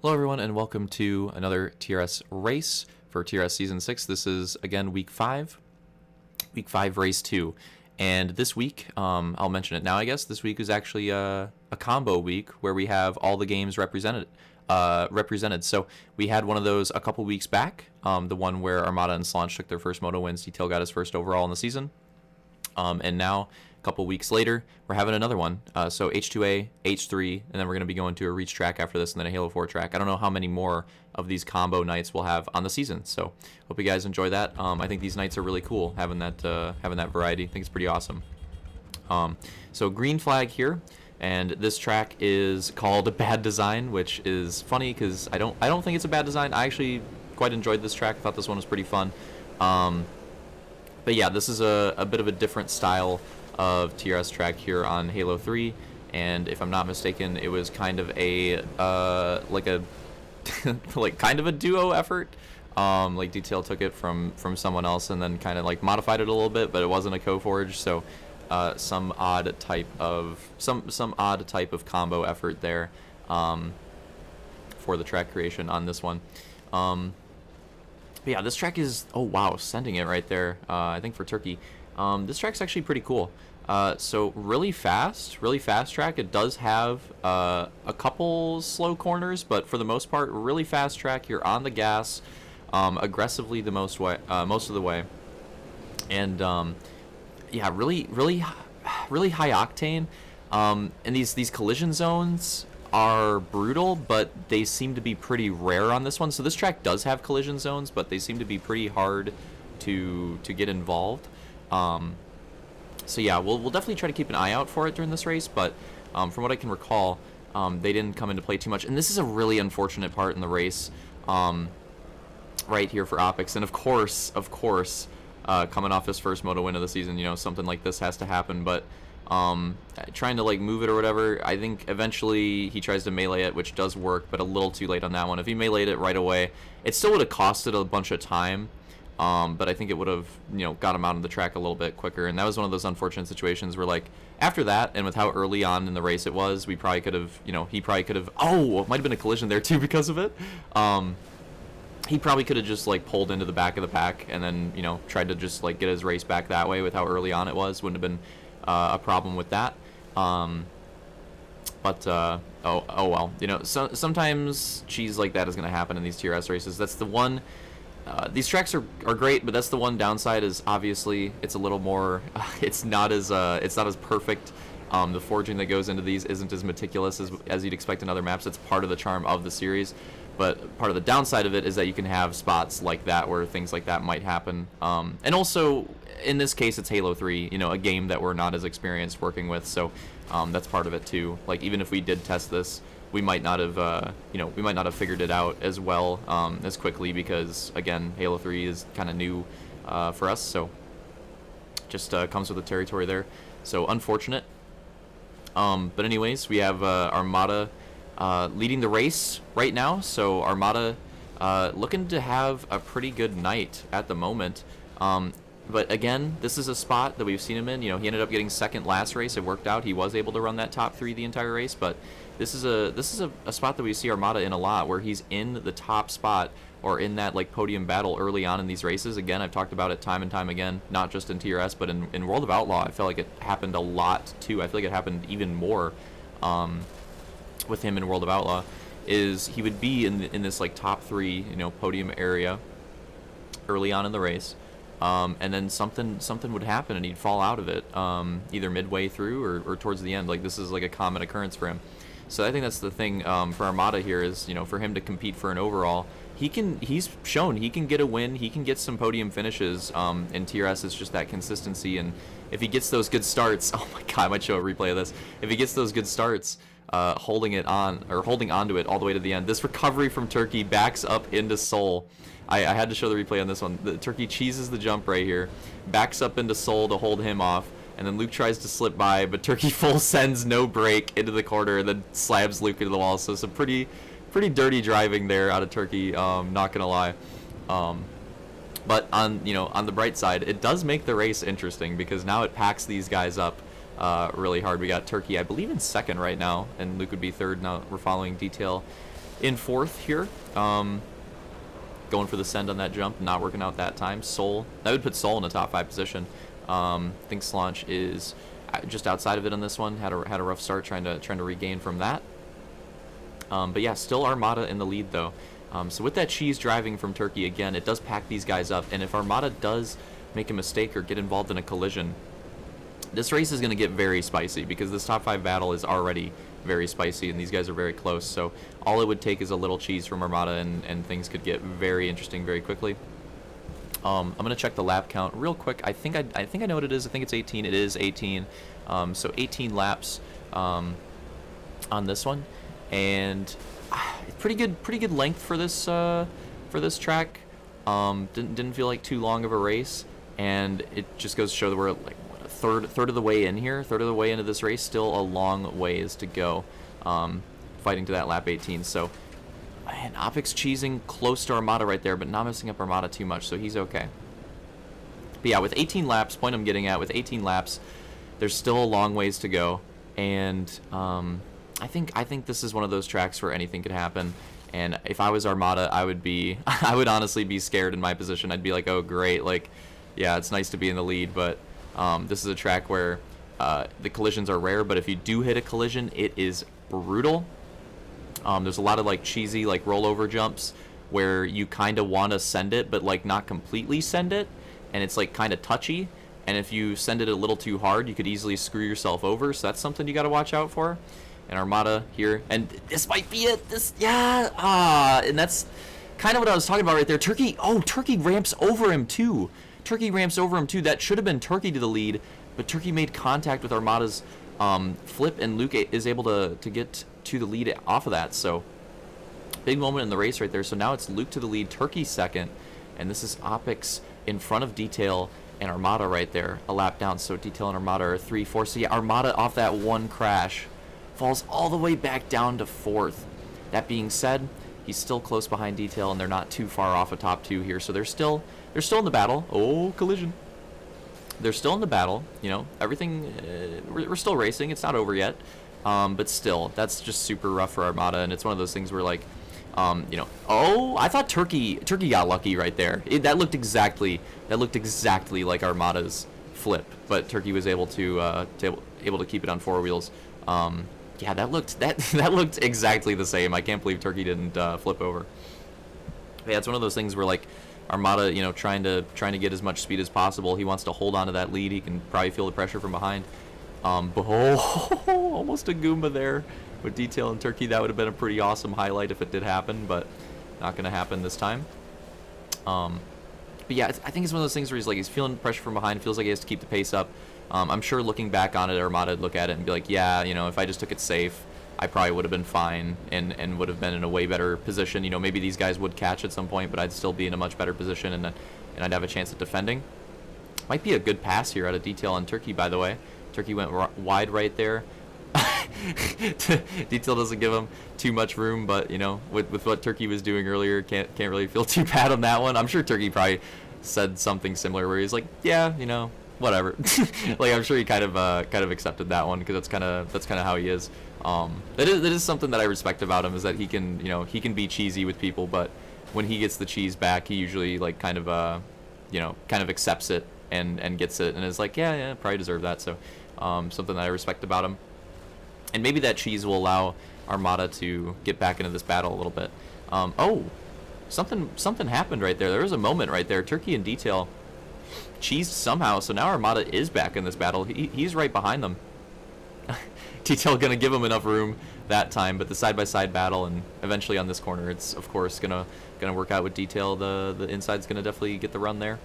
Hello everyone and welcome to another TRS race for TRS Season 6. This is, again, Week 5, Race 2. And this week, I'll mention it now I guess, this week is actually a combo week where we have all the games represented. So we had one of those a couple weeks back, the one where Armada and Slange took their first moto wins, Detail got his first overall in the season. And now, a couple weeks later, we're having another one. So H2A, H3, and then we're going to be going to a Reach track after this, and then a Halo 4 track. I don't know how many more of these combo nights we'll have on the season. So hope you guys enjoy that. I think these nights are really cool, having that variety. I think it's pretty awesome. So green flag here, and this track is called Bad Design, which is funny because I don't think it's a bad design. I actually quite enjoyed this track. I thought this one was pretty fun. But yeah, this is a bit of a different style of TRS track here on Halo 3, and if I'm not mistaken, it was kind of a like kind of a duo effort. Like Detail took it from someone else and then kind of like modified it a little bit, but it wasn't a co-forge, so some odd type of combo effort there for the track creation on this one. But yeah, this track is, oh wow, sending it right there, I think for Turkey. This track's actually pretty cool. So really fast track. It does have a couple slow corners, but for the most part, really fast track. You're on the gas aggressively most of the way. And yeah, really high octane. And these collision zones are brutal, but they seem to be pretty rare on this one. So this track does have collision zones, but they seem to be pretty hard to get involved. So yeah, we'll definitely try to keep an eye out for it during this race, but from what I can recall, they didn't come into play too much. And this is a really unfortunate part in the race right here for Opix. And of course, coming off his first moto win of the season, you know, something like this has to happen, but trying to like move it or whatever, I think eventually he tries to melee it, which does work, but a little too late on that one. If he meleeed it right away, it still would have costed a bunch of time, but I think it would have, you know, got him out of the track a little bit quicker. And that was one of those unfortunate situations where, like, after that, and with how early on in the race it was, we probably could have, you know, he probably could have, oh, it might have been a collision there too because of it. He probably could have just like pulled into the back of the pack and then, you know, tried to just like get his race back that way with how early on it was. Wouldn't have been a problem with that. Oh well, you know, sometimes cheese like that is going to happen in these TRS races. That's the one. These tracks are great, but that's the one downside, is obviously it's a little more it's not as perfect. The forging that goes into these isn't as meticulous as you'd expect in other maps. It's part of the charm of the series, but part of the downside of it is that you can have spots like that where things like that might happen. And also, in this case, it's Halo 3, you know, a game that we're not as experienced working with, so that's part of it too. Like, even if we did test this, we might not have, we might not have figured it out as well, as quickly, because again, Halo 3 is kind of new for us, so just comes with the territory there. So unfortunate. But anyways, we have Armada leading the race right now. So Armada looking to have a pretty good night at the moment. But again, this is a spot that we've seen him in. You know, he ended up getting second last race. It worked out. He was able to run that top 3 the entire race. But this is a spot that we see Armada in a lot, where he's in the top spot or in that like podium battle early on in these races. Again, I've talked about it time and time again, not just in TRS, but in World of Outlaw. I felt like it happened a lot too. I feel like it happened even more with him in World of Outlaw. Is he would be in this like top 3, you know, podium area early on in the race. And then something would happen and he'd fall out of it, either midway through or towards the end. Like, this is like a common occurrence for him. So I think that's the thing for Armada here is, you know, for him to compete for an overall, he's shown he can get a win, he can get some podium finishes. In TRS, it's just that consistency, and if he gets those good starts, oh my god, I might show a replay of this. If he gets those good starts, holding onto it all the way to the end. This recovery from Turkey backs up into Seoul. I had to show the replay on this one. The Turkey cheeses the jump right here, backs up into Seoul to hold him off, and then Luke tries to slip by, but Turkey full sends no break into the corner and then slams Luke into the wall. So some pretty dirty driving there out of Turkey, not gonna lie. But on the bright side, it does make the race interesting, because now it packs these guys up really hard. We got Turkey, I believe, in second right now, and Luke would be third. Now we're following Detail in fourth here. Going for the send on that jump, not working out that time. Soul, that would put Soul in a top 5 position. I think Slaunch is just outside of it on this one. Had a rough start trying to regain from that. But yeah, still Armada in the lead though. So with that cheese driving from Turkey again, it does pack these guys up. And if Armada does make a mistake or get involved in a collision, this race is going to get very spicy because this top 5 battle is already very spicy and these guys are very close. So all it would take is a little cheese from Armada and things could get very interesting very quickly. I'm going to check the lap count real quick. I think I know what it is. I think it's 18. It is 18. So 18 laps on this one, and pretty good length for this track. Didn't feel like too long of a race, and it just goes to show that we're like what, a third of the way in here, third of the way into this race. Still a long ways to go, fighting to that lap 18. So, and Opix cheesing close to Armada right there, but not messing up Armada too much, so he's okay. But yeah, with 18 laps, point I'm getting at, with 18 laps, there's still a long ways to go, and I think this is one of those tracks where anything could happen. And if I was Armada, I would honestly be scared in my position. I'd be like, oh great, like, yeah, it's nice to be in the lead, but this is a track where the collisions are rare, but if you do hit a collision, it is brutal. There's a lot of like cheesy like rollover jumps where you kind of want to send it, but like not completely send it, and it's like kind of touchy. And if you send it a little too hard, you could easily screw yourself over. So that's something you got to watch out for. And Armada here, and this might be it. And that's kind of what I was talking about right there. Turkey ramps over him too. That should have been Turkey to the lead, but Turkey made contact with Armada's flip, and Luke is able to get to the lead off of that. So big moment in the race right there. So now it's Luke to the lead, Turkey second, and this is Opix in front of Detail and Armada right there, a lap down. So Detail and Armada are 3, 4. So yeah, Armada off that one crash falls all the way back down to 4th. That being said, he's still close behind Detail, and they're not too far off of top 2 here. So they're still in the battle. Oh, collision. They're still in the battle. You know, everything. We're still racing. It's not over yet. But still, that's just super rough for Armada, and it's one of those things where like, you know, oh, I thought Turkey got lucky right there. That looked exactly like Armada's flip, but Turkey was able to keep it on 4 wheels. Yeah, that looked exactly the same. I can't believe Turkey didn't flip over. Yeah, it's one of those things where like Armada, you know, trying to get as much speed as possible. He wants to hold on to that lead. He can probably feel the pressure from behind. But almost a Goomba there with Detail and Turkey. That would have been a pretty awesome highlight if it did happen, but not going to happen this time. But yeah, I think it's one of those things where he's feeling pressure from behind. Feels like he has to keep the pace up. I'm sure looking back on it, Armada would look at it and be like, yeah, you know, if I just took it safe, I probably would have been fine and would have been in a way better position. You know, maybe these guys would catch at some point, but I'd still be in a much better position, and I'd have a chance at defending. Might be a good pass here out of Detail on Turkey, by the way. Turkey went wide right there. Detail doesn't give him too much room, but you know, with what Turkey was doing earlier, can't really feel too bad on that one. I'm sure Turkey probably said something similar where he's like, yeah, you know, whatever. Like, I'm sure he kind of accepted that one, because that's kind of how he is. That is something that I respect about him, is that he can be cheesy with people, but when he gets the cheese back, he usually like kind of accepts it and gets it and is like, yeah, probably deserve that. So something that I respect about him, and maybe that cheese will allow Armada to get back into this battle a little bit. Oh, something happened right there. There was a moment right there. Turkey and Detail cheesed somehow, so now Armada is back in this battle. He's right behind them. Detail gonna give him enough room that time, but the side-by-side battle, and eventually on this corner, it's of course gonna work out with Detail. The inside's gonna definitely get the run there,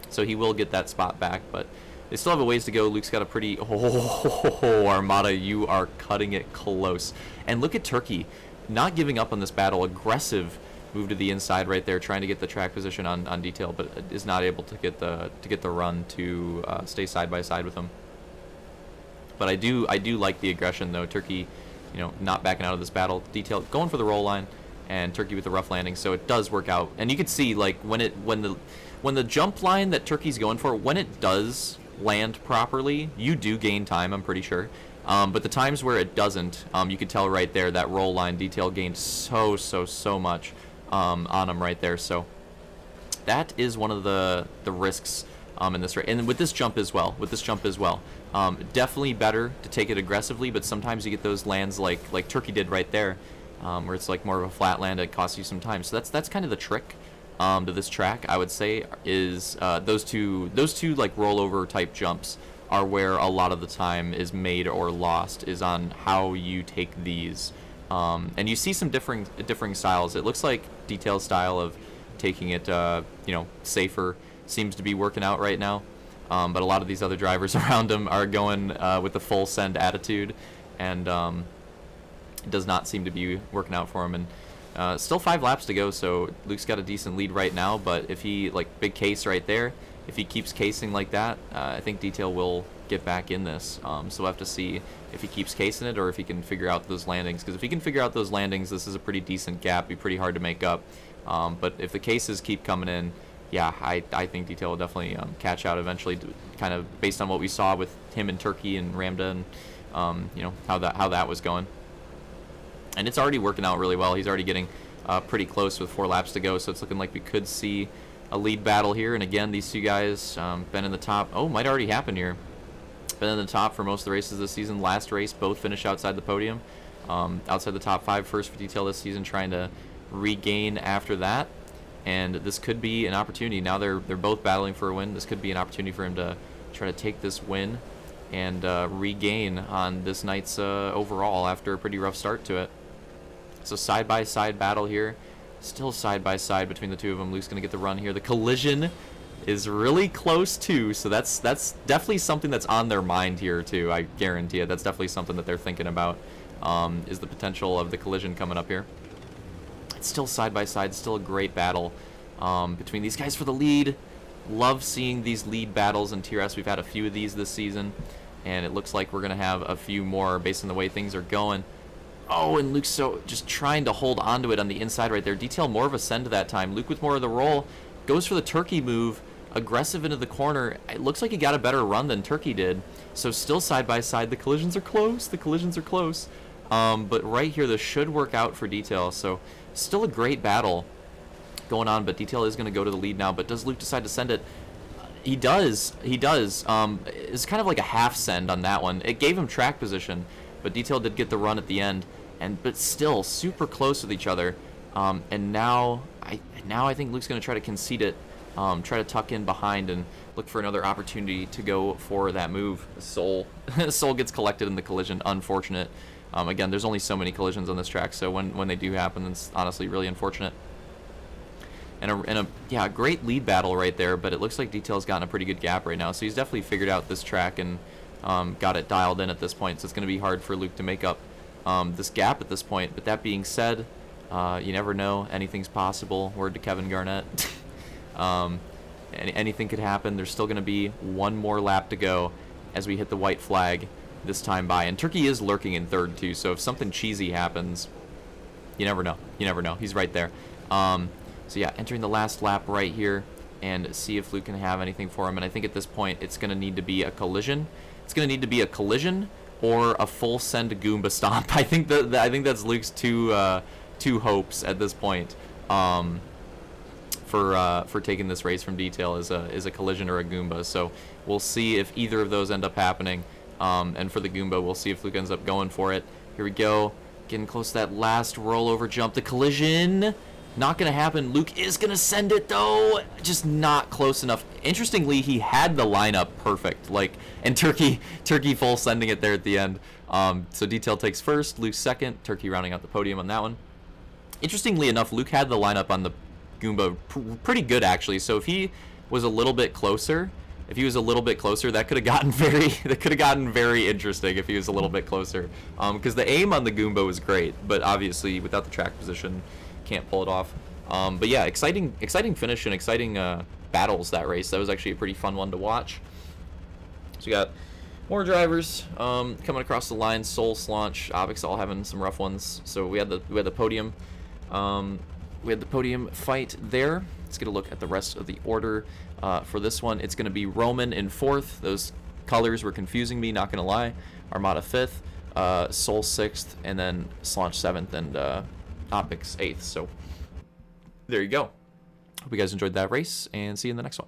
so he will get that spot back, but they still have a ways to go. Luke's got a pretty... Oh, Armada, you are cutting it close. And look at Turkey, not giving up on this battle. Aggressive move to the inside right there, trying to get the track position on Detail, but is not able to get the run to stay side by side with him. But I do like the aggression though. Turkey, you know, not backing out of this battle. Detail going for the roll line, and Turkey with the rough landing. So it does work out, and you can see like when the jump line that Turkey's going for, when it does land properly, you do gain time, I'm pretty sure. But the times where it doesn't, you could tell right there that roll line detail gained so much on him right there. So that is one of the risks in this race, and with this jump as well. Definitely better to take it aggressively, but sometimes you get those lands like Turkey did right there, where it's like more of a flat land that costs you some time. So that's kind of the trick to this track, I would say, is those two like rollover type jumps are where a lot of the time is made or lost, is on how you take these. And you see some differing styles. It looks like Detail's style of taking it safer seems to be working out right now. But a lot of these other drivers around him are going with the full send attitude, and it does not seem to be working out for him. And still 5 laps to go, so Luke's got a decent lead right now. But if he, like, big case right there, if he keeps casing like that, I think Detail will get back in this. So we'll have to see if he keeps casing it or if he can figure out those landings. Because if he can figure out those landings, this is a pretty decent gap. Be pretty hard to make up. But if the cases keep coming in, yeah, I think Detail will definitely catch out eventually, kind of based on what we saw with him and Turkey and Ramda, and how that was going. And it's already working out really well. He's already getting pretty close with 4 laps to go, so it's looking like we could see a lead battle here. And again, these two guys been in the top. Oh, might already happen here. Been in the top for most of the races this season. Last race, both finished outside the podium, outside the top 5 first for Detail this season, trying to regain after that. And this could be an opportunity. Now they're both battling for a win. This could be an opportunity for him to try to take this win and regain on this night's overall after a pretty rough start to it. So side-by-side battle here. Still side-by-side between the two of them. Luke's going to get the run here. The collision is really close too, so that's definitely something that's on their mind here too. I guarantee it. That's definitely something that they're thinking about, is the potential of the collision coming up here. It's still side-by-side, still a great battle between these guys for the lead. Love seeing these lead battles in TRS. We've had a few of these this season, and it looks like we're going to have a few more based on the way things are going. Oh, and Luke's just trying to hold onto it on the inside right there. Detail more of a send that time. Luke with more of the roll. Goes for the Turkey move. Aggressive into the corner. It looks like he got a better run than Turkey did. So still side by side. The collisions are close. But right here, this should work out for Detail. So still a great battle going on. But Detail is going to go to the lead now. But does Luke decide to send it? He does. It's kind of like a half send on that one. It gave him track position. But Detail did get the run at the end, but still super close with each other. And now I think Luke's going to try to concede it, try to tuck in behind and look for another opportunity to go for that move. Soul gets collected in the collision. Unfortunate. Again, there's only so many collisions on this track, so when they do happen, it's honestly really unfortunate. And a great lead battle right there, but it looks like Detail's gotten a pretty good gap right now, so he's definitely figured out this track and got it dialed in at this point, so it's going to be hard for Luke to make up this gap at this point. But that being said, you never know. Anything's possible. Word to Kevin Garnett. Anything could happen. There's still going to be one more lap to go as we hit the white flag this time by. And Turkey is lurking in third, too, so if something cheesy happens, you never know. He's right there. So, yeah, entering the last lap right here and see if Luke can have anything for him. And I think at this point it's going to need to be a collision. It's going to need to be a collision or a full send Goomba stomp. I think that's Luke's two hopes at this point for taking this race from Detail is a collision or a Goomba. So we'll see if either of those end up happening. And for the Goomba, we'll see if Luke ends up going for it. Here we go, getting close to that last rollover jump. The collision. Not going to happen. Luke is going to send it, though. Just not close enough. Interestingly, he had the lineup perfect. And Turkey full sending it there at the end. So Detail takes first, Luke second, Turkey rounding out the podium on that one. Interestingly enough, Luke had the lineup on the Goomba pretty good, actually. So if he was a little bit closer, that could have gotten very interesting if he was a little bit closer. Because the aim on the Goomba was great, but obviously without the track position, can't pull it off. But yeah, exciting finish and exciting battles that race. That was actually a pretty fun one to watch. So we got more drivers coming across the line. Soul, Slaunch, Avix all having some rough ones. So we had the podium. We had the podium fight there. Let's get a look at the rest of the order for this one. It's going to be Roman in fourth. Those Colors were confusing me, not gonna lie. Armada 5th, Soul 6th, and then Slaunch 7th, and Opix 8th. So there you go. Hope you guys enjoyed that race, and see you in the next one.